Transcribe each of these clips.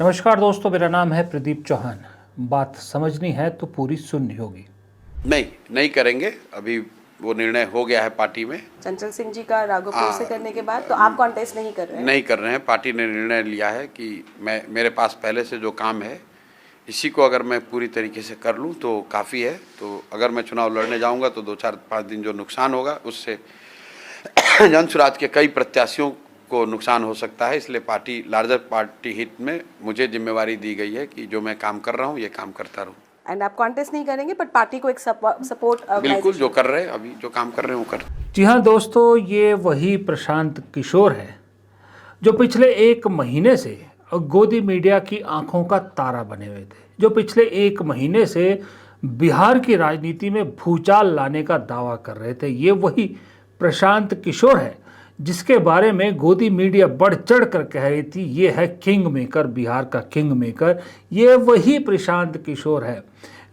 नमस्कार दोस्तों, मेरा नाम है प्रदीप चौहान। बात समझनी है तो पूरी सुननी होगी। नहीं करेंगे। अभी वो निर्णय हो गया है पार्टी में। चंचल सिंह जी का राघोपुर से करने के बाद तो आप कॉन्टेस्ट नहीं कर रहे हैं? नहीं कर रहे हैं। पार्टी ने निर्णय लिया है कि मेरे पास पहले से जो काम है इसी को अगर मैं पूरी तरीके से कर लूं तो काफ़ी है। तो अगर मैं चुनाव लड़ने जाऊंगा तो 2-4-5 दिन जो नुकसान होगा उससे जनसुराज के कई प्रत्याशियों को नुकसान हो सकता है। इसलिए पार्टी लार्जर पार्टी हित में मुझे जिम्मेवारी दी गई है कि जो मैं काम कर रहा हूँ ये काम करता रहूँ। एंड आप कॉन्टेस्ट नहीं करेंगे बट पार्टी को एक सपोर्ट बिल्कुल, जो कर रहे हैं अभी जो काम कर रहे हैं वो कर। जी हाँ दोस्तों, ये वही प्रशांत किशोर है जो पिछले 1 महीने से गोदी मीडिया की आंखों का तारा बने हुए थे, जो पिछले 1 महीने से बिहार की राजनीति में भूचाल लाने का दावा कर रहे थे। ये वही प्रशांत किशोर है जिसके बारे में गोदी मीडिया बढ़ चढ़ कर कह रही थी ये है किंग मेकर, बिहार का किंग मेकर। ये वही प्रशांत किशोर है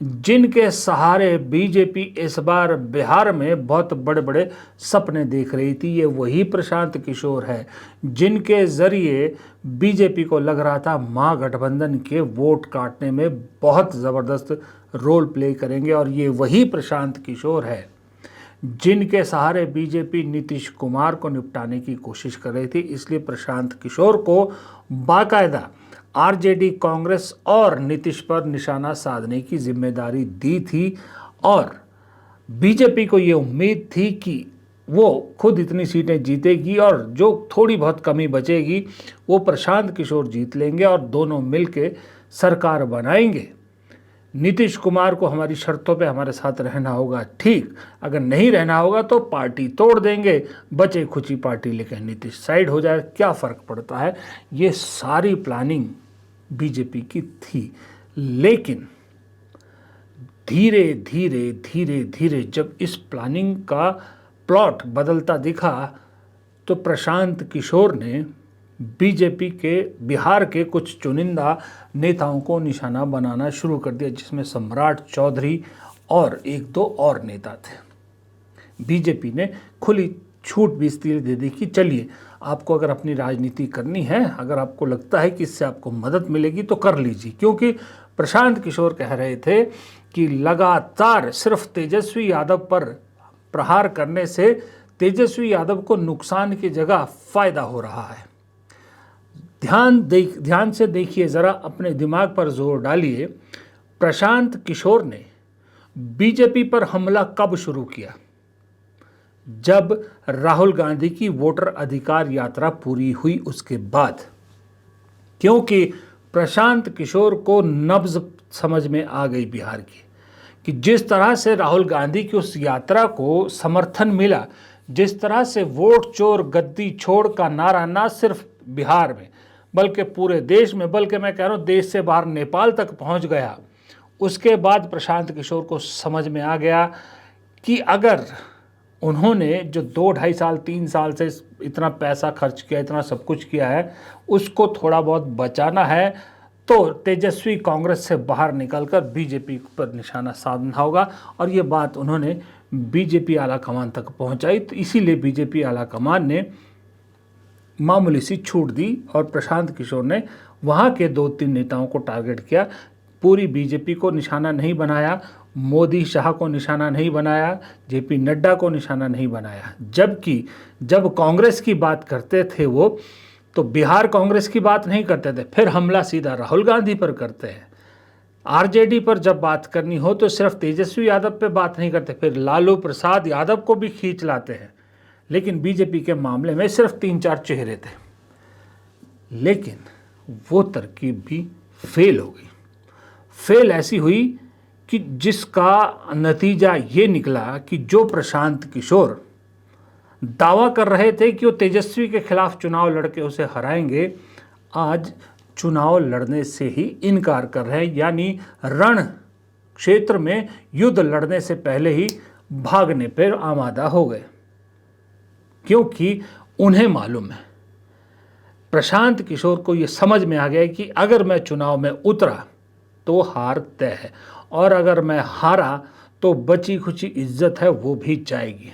जिनके सहारे बीजेपी इस बार बिहार में बहुत बड़े बड़े सपने देख रही थी। ये वही प्रशांत किशोर है जिनके ज़रिए बीजेपी को लग रहा था महागठबंधन के वोट काटने में बहुत ज़बरदस्त रोल प्ले करेंगे। और ये वही प्रशांत किशोर है जिनके सहारे बीजेपी नीतीश कुमार को निपटाने की कोशिश कर रही थी। इसलिए प्रशांत किशोर को बाकायदा आरजेडी, कांग्रेस और नीतीश पर निशाना साधने की जिम्मेदारी दी थी। और बीजेपी को ये उम्मीद थी कि वो खुद इतनी सीटें जीतेगी और जो थोड़ी बहुत कमी बचेगी वो प्रशांत किशोर जीत लेंगे और दोनों मिलके सरकार बनाएंगे। नीतीश कुमार को हमारी शर्तों पे हमारे साथ रहना होगा, ठीक। अगर नहीं रहना होगा तो पार्टी तोड़ देंगे, बचे खुची पार्टी लेकर नीतीश साइड हो जाए, क्या फ़र्क पड़ता है। ये सारी प्लानिंग बीजेपी की थी। लेकिन धीरे धीरे धीरे धीरे जब इस प्लानिंग का प्लॉट बदलता दिखा तो प्रशांत किशोर ने बीजेपी के बिहार के कुछ चुनिंदा नेताओं को निशाना बनाना शुरू कर दिया, जिसमें सम्राट चौधरी और 1-2 और नेता थे। बीजेपी ने खुली छूट भी इसलिए दे दी कि चलिए, आपको अगर अपनी राजनीति करनी है, अगर आपको लगता है कि इससे आपको मदद मिलेगी तो कर लीजिए। क्योंकि प्रशांत किशोर कह रहे थे कि लगातार सिर्फ तेजस्वी यादव पर प्रहार करने से तेजस्वी यादव को नुकसान की जगह फ़ायदा हो रहा है। ध्यान से देखिए ज़रा, अपने दिमाग पर जोर डालिए। प्रशांत किशोर ने बीजेपी पर हमला कब शुरू किया? जब राहुल गांधी की वोटर अधिकार यात्रा पूरी हुई उसके बाद। क्योंकि प्रशांत किशोर को नब्ज समझ में आ गई बिहार की कि जिस तरह से राहुल गांधी की उस यात्रा को समर्थन मिला, जिस तरह से वोट चोर गद्दी छोड़ का नारा ना सिर्फ बिहार में बल्कि पूरे देश में, बल्कि मैं कह रहा हूँ देश से बाहर नेपाल तक पहुँच गया, उसके बाद प्रशांत किशोर को समझ में आ गया कि अगर उन्होंने जो 2-2.5 साल 3 साल से इतना पैसा खर्च किया, इतना सब कुछ किया है, उसको थोड़ा बहुत बचाना है तो तेजस्वी कांग्रेस से बाहर निकलकर बीजेपी पर निशाना साधना होगा। और ये बात उन्होंने बीजेपी आला कमान तक पहुंचाई। तो इसीलिए बीजेपी आला कमान ने मामूली सी छूट दी और प्रशांत किशोर ने वहाँ के 2-3 नेताओं को टारगेट किया। पूरी बीजेपी को निशाना नहीं बनाया, मोदी शाह को निशाना नहीं बनाया, जेपी नड्डा को निशाना नहीं बनाया। जबकि जब कांग्रेस की बात करते थे वो, तो बिहार कांग्रेस की बात नहीं करते थे, फिर हमला सीधा राहुल गांधी पर करते हैं। आरजेडी पर जब बात करनी हो तो सिर्फ तेजस्वी यादव पे बात नहीं करते, फिर लालू प्रसाद यादव को भी खींच लाते हैं। लेकिन बीजेपी के मामले में सिर्फ 3-4 चेहरे थे। लेकिन वो तरकीब भी फेल हो गई। फेल ऐसी हुई कि जिसका नतीजा ये निकला कि जो प्रशांत किशोर दावा कर रहे थे कि वो तेजस्वी के खिलाफ चुनाव लड़के उसे हराएंगे, आज चुनाव लड़ने से ही इनकार कर रहे हैं। यानी रण क्षेत्र में युद्ध लड़ने से पहले ही भागने पर आमादा हो गए। क्योंकि उन्हें मालूम है, प्रशांत किशोर को ये समझ में आ गया कि अगर मैं चुनाव में उतरा तो हार तय है, और अगर मैं हारा तो बची खुची इज्जत है वो भी जाएगी।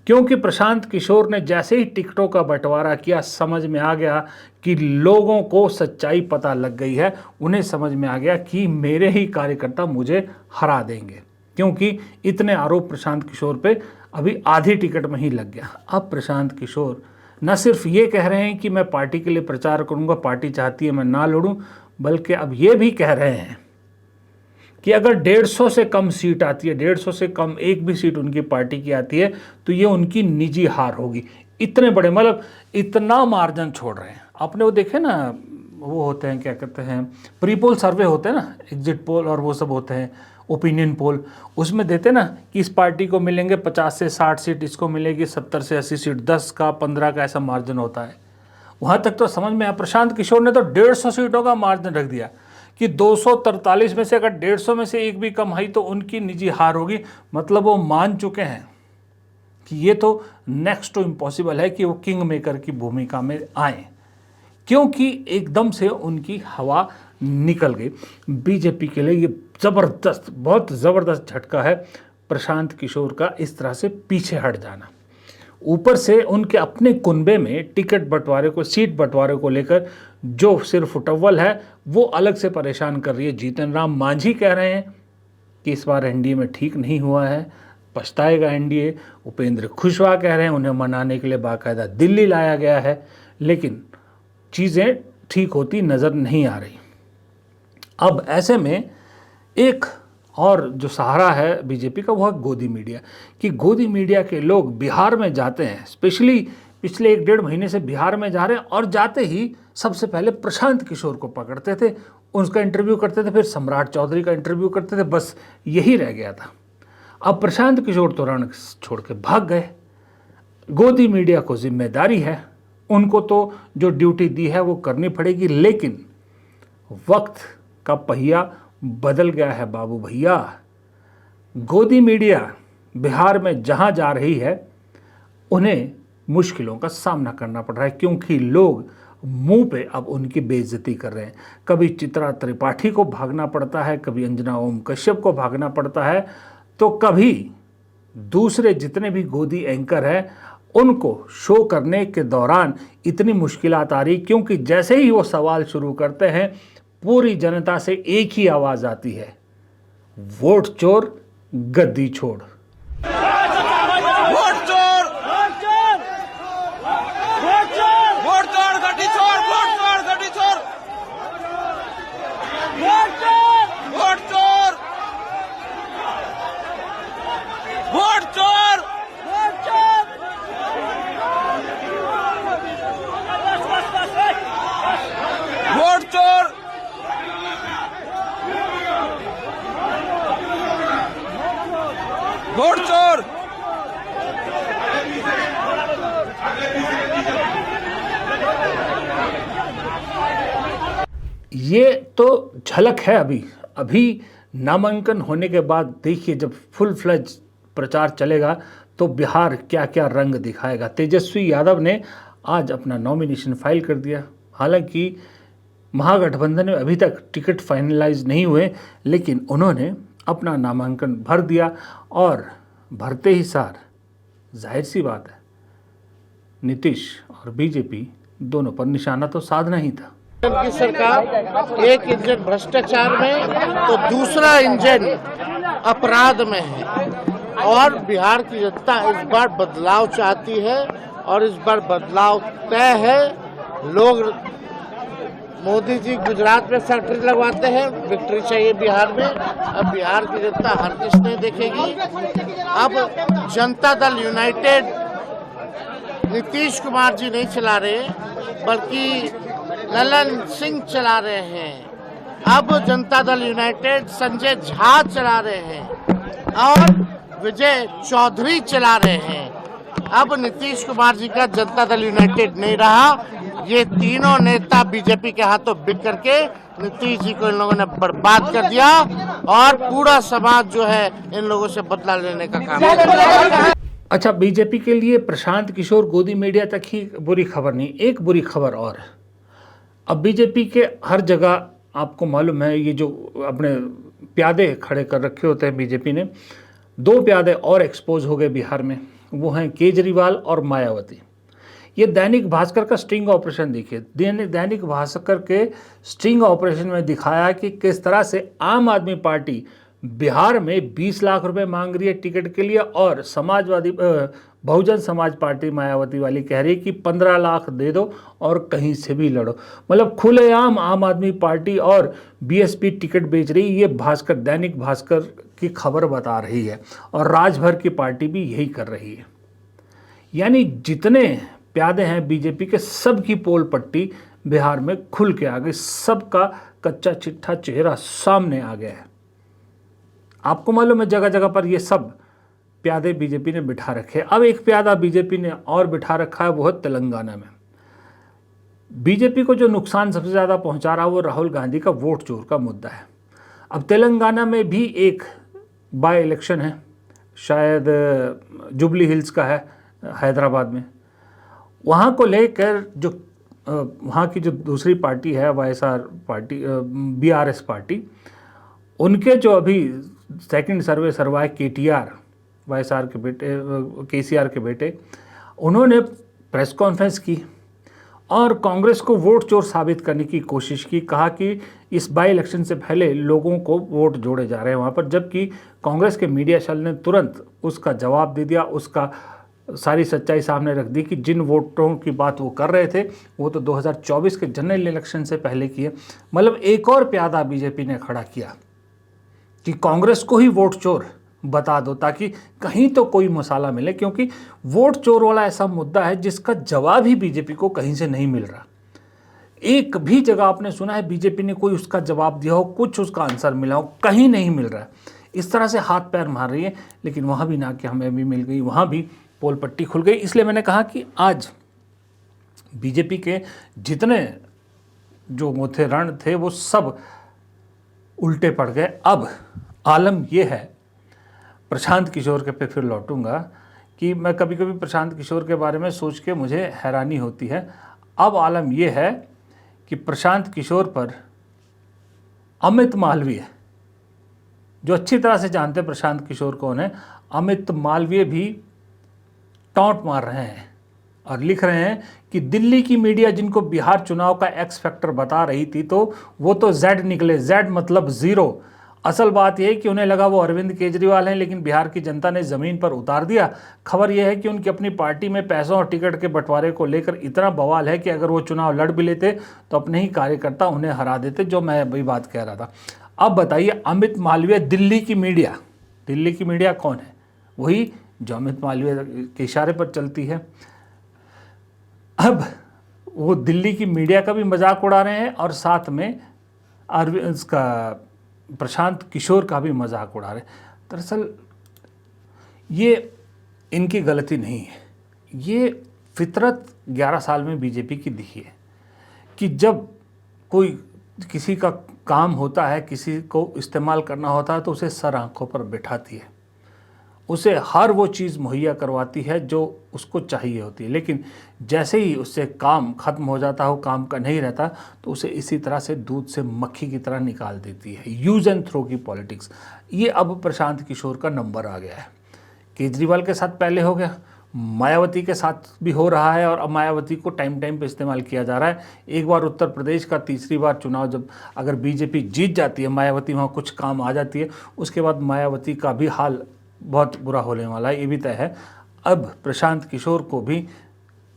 क्योंकि प्रशांत किशोर ने जैसे ही टिकटों का बंटवारा किया, समझ में आ गया कि लोगों को सच्चाई पता लग गई है। उन्हें समझ में आ गया कि मेरे ही कार्यकर्ता मुझे हरा देंगे, क्योंकि इतने आरोप प्रशांत किशोर पे अभी आधी टिकट में ही लग गया। अब प्रशांत किशोर न सिर्फ ये कह रहे हैं कि मैं पार्टी के लिए प्रचार करूंगा, पार्टी चाहती है मैं ना लड़ूं, बल्कि अब ये भी कह रहे हैं कि अगर 150 से कम सीट आती है, 150 से कम एक भी सीट उनकी पार्टी की आती है, तो ये उनकी निजी हार होगी। इतने बड़े, मतलब इतना मार्जिन छोड़ रहे हैं। आपने वो देखे ना, वो होते हैं क्या कहते हैं, प्री पोल सर्वे होते हैं ना, एग्जिट पोल और वो सब होते हैं, ओपिनियन पोल, उसमें देते ना कि इस पार्टी को मिलेंगे 50 से 60 सीट, इसको मिलेगी 70 से 80 सीट, 10 का 15 का ऐसा मार्जिन होता है। वहाँ तक तो समझ में आया। प्रशांत किशोर ने तो 150 सीटों का मार्जिन रख दिया कि 243 में से अगर 150 में से एक भी कम आई तो उनकी निजी हार होगी। मतलब वो मान चुके हैं कि ये तो नेक्स्ट टू इम्पॉसिबल है कि वो किंग मेकर की भूमिका में आए, क्योंकि एकदम से उनकी हवा निकल गई। बीजेपी के लिए ये ज़बरदस्त, बहुत ज़बरदस्त झटका है प्रशांत किशोर का इस तरह से पीछे हट जाना। ऊपर से उनके अपने कुनबे में टिकट बंटवारे को, सीट बंटवारे को लेकर जो सिर्फ फुटअव्वल है वो अलग से परेशान कर रही है। जीतन राम मांझी कह रहे हैं कि इस बार एनडीए में ठीक नहीं हुआ है, पछताएगा एनडीए। उपेंद्र कुशवाहा कह रहे हैं उन्हें मनाने के लिए बाकायदा दिल्ली लाया गया है, लेकिन चीज़ें ठीक होती नज़र नहीं आ रही। अब ऐसे में एक और जो सहारा है बीजेपी का वो है गोदी मीडिया, कि गोदी मीडिया के लोग बिहार में जाते हैं, स्पेशली पिछले 1-1.5 महीने से बिहार में जा रहे हैं, और जाते ही सबसे पहले प्रशांत किशोर को पकड़ते थे, उसका इंटरव्यू करते थे, फिर सम्राट चौधरी का इंटरव्यू करते थे, बस यही रह गया था। अब प्रशांत किशोर तो रण छोड़ के भाग गए। गोदी मीडिया को जिम्मेदारी है, उनको तो जो ड्यूटी दी है वो करनी पड़ेगी, लेकिन वक्त का पहिया बदल गया है बाबू भैया। गोदी मीडिया बिहार में जहां जा रही है उन्हें मुश्किलों का सामना करना पड़ रहा है, क्योंकि लोग मुंह पे अब उनकी बेइज्जती कर रहे हैं। कभी चित्रा त्रिपाठी को भागना पड़ता है, कभी अंजना ओम कश्यप को भागना पड़ता है, तो कभी दूसरे जितने भी गोदी एंकर हैं उनको शो करने के दौरान इतनी मुश्किलात आ रही, क्योंकि जैसे ही वो सवाल शुरू करते हैं पूरी जनता से एक ही आवाज़ आती है, वोट चोर गद्दी छोड़। वोट चोर, वोट चोर, वोट चोर, वोट चोर, गड्डी चोर, वोट चोर, गड्डी चोर, वोट चोर, वोट चोर, वोट चोर, वोट चोर, वोट चोर, वोट चोर। ये तो झलक है अभी नामांकन होने के बाद देखिए जब फुल फ्लज प्रचार चलेगा तो बिहार क्या क्या रंग दिखाएगा। तेजस्वी यादव ने आज अपना नॉमिनेशन फाइल कर दिया। हालांकि महागठबंधन में अभी तक टिकट फाइनलाइज नहीं हुए, लेकिन उन्होंने अपना नामांकन भर दिया, और भरते ही सार जाहिर सी बात है नीतीश और बीजेपी दोनों पर निशाना तो साधना ही था। की सरकार एक इंजन भ्रष्टाचार में तो दूसरा इंजन अपराध में है, और बिहार की जनता इस बार बदलाव चाहती है, और इस बार बदलाव तय है। लोग, मोदी जी गुजरात में फैक्ट्री लगवाते हैं, विक्ट्री चाहिए बिहार में। अब बिहार की जनता हर किस नहीं देखेगी। अब जनता दल यूनाइटेड नीतीश कुमार जी नहीं चला रहे, बल्कि ललन सिंह चला रहे हैं। अब जनता दल यूनाइटेड संजय झा चला रहे हैं, और विजय चौधरी चला रहे हैं। अब नीतीश कुमार जी का जनता दल यूनाइटेड नहीं रहा। ये तीनों नेता बीजेपी के हाथों बिक करके नीतीश जी को इन लोगों ने बर्बाद कर दिया, और पूरा समाज जो है इन लोगों से बदला लेने का काम कर रहा है। अच्छा, बीजेपी के लिए प्रशांत किशोर गोदी मीडिया तक ही बुरी खबर नहीं, एक बुरी खबर और। अब बीजेपी के हर जगह आपको मालूम है ये जो अपने प्यादे खड़े कर रखे होते हैं बीजेपी ने, 2 प्यादे और एक्सपोज हो गए बिहार में। वो हैं केजरीवाल और मायावती। ये दैनिक भास्कर का स्टिंग ऑपरेशन देखिए। दैनिक भास्कर के स्टिंग ऑपरेशन में दिखाया कि किस तरह से आम आदमी पार्टी बिहार में 20 लाख रुपए मांग रही है टिकट के लिए, और बहुजन समाज पार्टी मायावती वाली कह रही है कि 15 लाख दे दो और कहीं से भी लड़ो। मतलब खुलेआम आम आदमी पार्टी और बीएसपी टिकट बेच रही, ये दैनिक भास्कर की खबर बता रही है, और राजभर की पार्टी भी यही कर रही है। यानी जितने प्यादे हैं बीजेपी के, सब की पोल पट्टी बिहार में खुल के आ गई, सबका कच्चा चिट्ठा चेहरा सामने आ गया है। आपको मालूम है जगह जगह पर ये सब प्यादे बीजेपी ने बिठा रखे। अब एक प्यादा बीजेपी ने और बिठा रखा है, वो है तेलंगाना में। बीजेपी को जो नुकसान सबसे ज़्यादा पहुंचा रहा है वो राहुल गांधी का वोट चोर का मुद्दा है। अब तेलंगाना में भी एक बाय इलेक्शन है, शायद जुबली हिल्स का है, हैदराबाद में। वहाँ को लेकर जो वहाँ की जो दूसरी पार्टी है वाईएसआर पार्टी, बीआरएस पार्टी, उनके जो अभी सेकंड सर्वे सरवाए केटीआर, वाईएसआर के बेटे, केसीआर के बेटे, उन्होंने प्रेस कॉन्फ्रेंस की और कांग्रेस को वोट चोर साबित करने की कोशिश की। कहा कि इस बाई इलेक्शन से पहले लोगों को वोट जोड़े जा रहे हैं वहाँ पर, जबकि कांग्रेस के मीडिया सेल ने तुरंत उसका जवाब दे दिया, उसका सारी सच्चाई सामने रख दी कि जिन वोटों की बात वो कर रहे थे वो तो 2024 के जनरल इलेक्शन से पहले की है। मतलब एक और प्यादा बीजेपी ने खड़ा किया कि कांग्रेस को ही वोट चोर बता दो ताकि कहीं तो कोई मसाला मिले, क्योंकि वोट चोर वाला ऐसा मुद्दा है जिसका जवाब ही बीजेपी को कहीं से नहीं मिल रहा। एक भी जगह आपने सुना है बीजेपी ने कोई उसका जवाब दिया हो, कुछ उसका आंसर मिला हो? कहीं नहीं मिल रहा है। इस तरह से हाथ पैर मार रही है, लेकिन वहाँ भी ना कि हमें भी मिल गई, वहाँ भी पोल पट्टी खुल गई। इसलिए मैंने कहा कि आज बीजेपी के जितने जो वो थे रण थे वो सब उल्टे पड़ गए। अब आलम ये है, प्रशांत किशोर के पे फिर लौटूंगा कि मैं कभी कभी प्रशांत किशोर के बारे में सोच के मुझे हैरानी होती है। अब आलम ये है कि प्रशांत किशोर पर अमित मालवीय, जो अच्छी तरह से जानते हैं प्रशांत किशोर कौन है, अमित मालवीय भी टॉन्ट मार रहे हैं और लिख रहे हैं कि दिल्ली की मीडिया जिनको बिहार चुनाव का एक्स फैक्टर बता रही थी तो वो तो जेड निकले, जेड मतलब ज़ीरो। असल बात यह है कि उन्हें लगा वो अरविंद केजरीवाल हैं, लेकिन बिहार की जनता ने ज़मीन पर उतार दिया। खबर यह है कि उनकी अपनी पार्टी में पैसों और टिकट के बंटवारे को लेकर इतना बवाल है कि अगर वो चुनाव लड़ भी लेते तो अपने ही कार्यकर्ता उन्हें हरा देते, जो मैं अभी बात कह रहा था। अब बताइए, अमित मालवीय दिल्ली की मीडिया कौन है? वही जो अमित मालवीय के इशारे पर चलती है। अब वो दिल्ली की मीडिया का भी मजाक उड़ा रहे हैं और साथ में अरविंद का, प्रशांत किशोर का भी मजाक उड़ा रहे हैं। दरअसल ये इनकी गलती नहीं है, ये फितरत 11 साल में बीजेपी की दिखी है कि जब कोई किसी का काम होता है, किसी को इस्तेमाल करना होता है तो उसे सर आंखों पर बिठाती है, उसे हर वो चीज़ मुहैया करवाती है जो उसको चाहिए होती है। लेकिन जैसे ही उससे काम ख़त्म हो जाता हो, काम का नहीं रहता, तो उसे इसी तरह से दूध से मक्खी की तरह निकाल देती है। यूज़ एंड थ्रो की पॉलिटिक्स, ये अब प्रशांत किशोर का नंबर आ गया है। केजरीवाल के साथ पहले हो गया, मायावती के साथ भी हो रहा है, और अब मायावती को टाइम पे इस्तेमाल किया जा रहा है। एक बार उत्तर प्रदेश का, तीसरी बार चुनाव जब अगर बीजेपी जीत जाती है, मायावती वहाँ कुछ काम आ जाती है, उसके बाद मायावती का भी हाल बहुत बुरा होने वाला है, ये भी तय है। अब प्रशांत किशोर को भी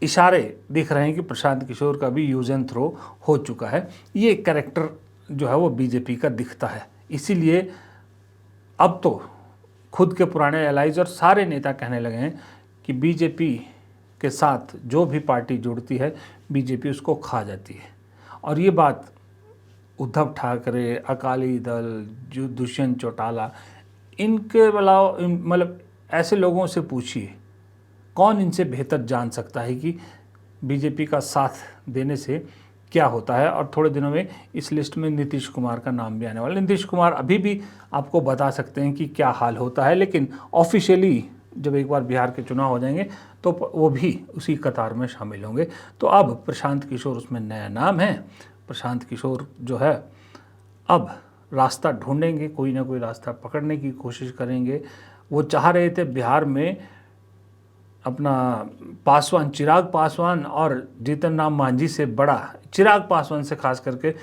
इशारे दिख रहे हैं कि प्रशांत किशोर का भी यूज़ एंड थ्रो हो चुका है। ये कैरेक्टर जो है वो बीजेपी का दिखता है। इसीलिए अब तो खुद के पुराने एलाइज और सारे नेता कहने लगे हैं कि बीजेपी के साथ जो भी पार्टी जुड़ती है बीजेपी उसको खा जाती है। और ये बात उद्धव ठाकरे, अकाली दल, जो दुष्यंत चौटाला, इनके अलावा मतलब ऐसे लोगों से पूछिए, कौन इनसे बेहतर जान सकता है कि बीजेपी का साथ देने से क्या होता है। और थोड़े दिनों में इस लिस्ट में नीतीश कुमार का नाम भी आने वाला है। नीतीश कुमार अभी भी आपको बता सकते हैं कि क्या हाल होता है, लेकिन ऑफिशियली जब एक बार बिहार के चुनाव हो जाएंगे तो वो भी उसी कतार में शामिल होंगे। तो अब प्रशांत किशोर उसमें नया नाम है। प्रशांत किशोर जो है अब रास्ता ढूंढेंगे, कोई ना कोई रास्ता पकड़ने की कोशिश करेंगे। वो चाह रहे थे बिहार में अपना पासवान, चिराग पासवान और जीतन राम मांझी से बड़ा, चिराग पासवान से खास करके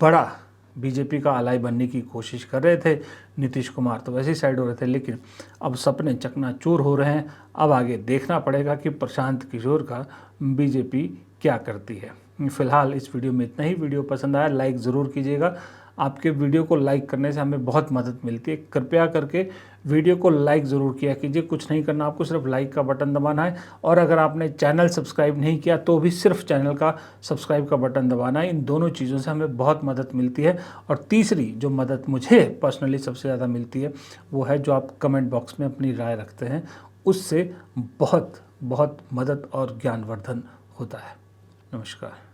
बड़ा बीजेपी का अलाई बनने की कोशिश कर रहे थे नीतीश कुमार, तो वैसी साइड हो रहे थे। लेकिन अब सपने चकनाचूर हो रहे हैं। अब आगे देखना पड़ेगा कि प्रशांत किशोर का बीजेपी क्या करती है। फिलहाल इस वीडियो में इतना ही। वीडियो पसंद आया लाइक ज़रूर कीजिएगा। आपके वीडियो को लाइक करने से हमें बहुत मदद मिलती है। कृपया करके वीडियो को लाइक ज़रूर किया कीजिए। कुछ नहीं करना, आपको सिर्फ लाइक का बटन दबाना है। और अगर आपने चैनल सब्सक्राइब नहीं किया तो भी सिर्फ चैनल का सब्सक्राइब का बटन दबाना है। इन दोनों चीज़ों से हमें बहुत मदद मिलती है। और तीसरी जो मदद मुझे पर्सनली सबसे ज़्यादा मिलती है वो है जो आप कमेंट बॉक्स में अपनी राय रखते हैं, उससे बहुत बहुत मदद और ज्ञानवर्धन होता है। नमस्कार।